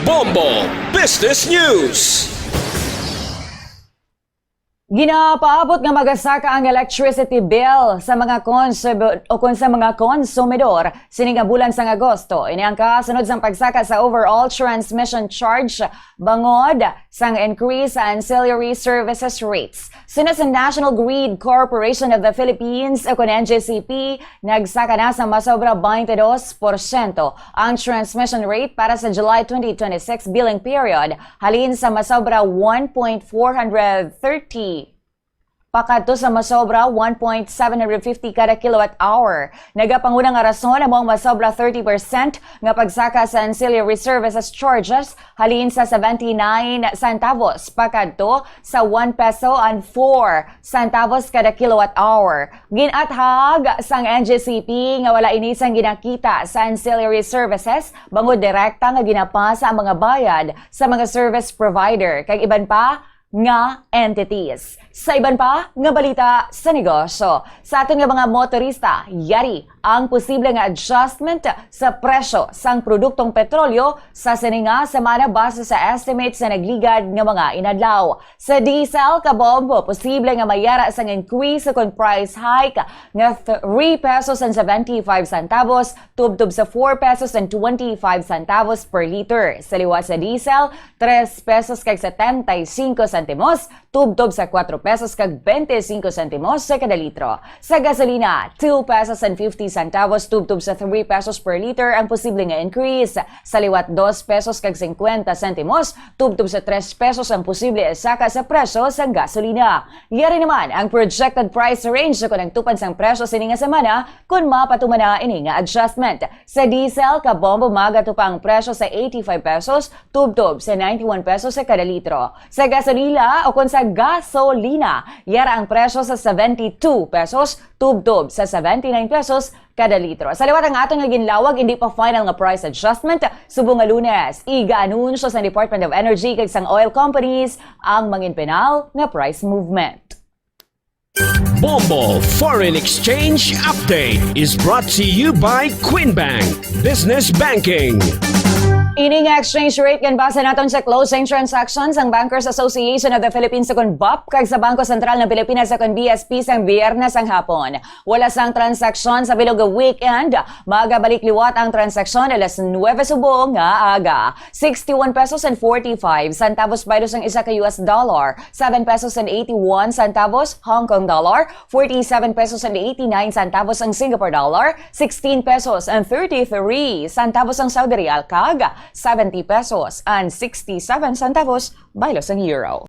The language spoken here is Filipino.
Bombo Business News. Ginapaabot nga magasaka ang electricity bill sa mga konsumidor sining nga bulan sa Agosto. Ini ang kasunod sang pagsaka sa overall transmission charge bangod sang increase sa ancillary services rates. Sunod sa National Grid Corporation of the Philippines o kon NGCP, nagsaka na sa masobra 22% ang transmission rate para sa July 2026 billing period, halin sa masobra 1.430 pakadto sa masobra 1.750 kada kilowatt-hour. Nagapangunang nga rason ang masobra 30% nga pagsaka sa ancillary services charges halin sa 79 centavos pakadto sa 1 peso and 4 centavos kada kilowatt-hour. Ginathag sang NGCP nga wala inisang ginakita sa ancillary services bangod direkta nga ginapasa ang mga bayad sa mga service provider kag iban pa nga entities. Sa iban pa nga balita sa negosyo, sa aton nga mga motorista, yari ang posible nga adjustment sa presyo sang produktong petrolyo sa sininga semana base sa estimates sa nagligad nga mga inadlaw. Sa diesel, kabombo, posible nga mayara sang increase sa price hike nga 3 pesos and 75 centavos tubtob sa 4 pesos and 25 centavos per liter. Sa liwa sa diesel, 3 pesos kag 75 centimos tubtob sa 4 pesos kag 25 centimos sa kada litro. Sa gasolina, 2 pesos and 50 centavos tubtob sa 3 pesos per liter ang posible nga increase. Sa liwat 2 pesos kag 50 centimos tubtob sa 3 pesos ang posible saka sa presyo sa gasolina. Yari naman ang projected price range kung nagtupan sang presyo sining nga semana kung mapatuman na ini nga adjustment. Sa diesel, kabombo magatupa ang presyo sa 85 pesos tubtob sa 91 pesos sa kada litro. Sa gasolina o kung sa gasolina, yara ang presyo sa 72 pesos tubtob sa 79 pesos kada litro. Sa liwat ang atong nga ginlawag, hindi pa final nga price adjustment. Subong nga Lunes, iga-anunsyo sa Department of Energy kag sang oil companies ang manginpenal nga price movement. Bombo Foreign Exchange Update is brought to you by Quinbank Business Banking. Ini nga exchange rate kan basa naton sa closing transactions ang Bankers Association of the Philippines sa BOP kag sa Bangko Sentral ng Pilipinas sa BSP sang Biyernes ang hapon. Wala sang transaksyon sa bilog nga weekend. Magabalik liwat ang transaksyon alas 9 subong nga aga. 61 pesos and 45 centavos bayros ang isa ka US dollar. 7 pesos and 81 centavos Hong Kong dollar. 47 pesos and 89 centavos ang Singapore dollar. 16 pesos and 33 centavos ang Saudi Real kag 70 pesos and 67 centavos baylos ang euro.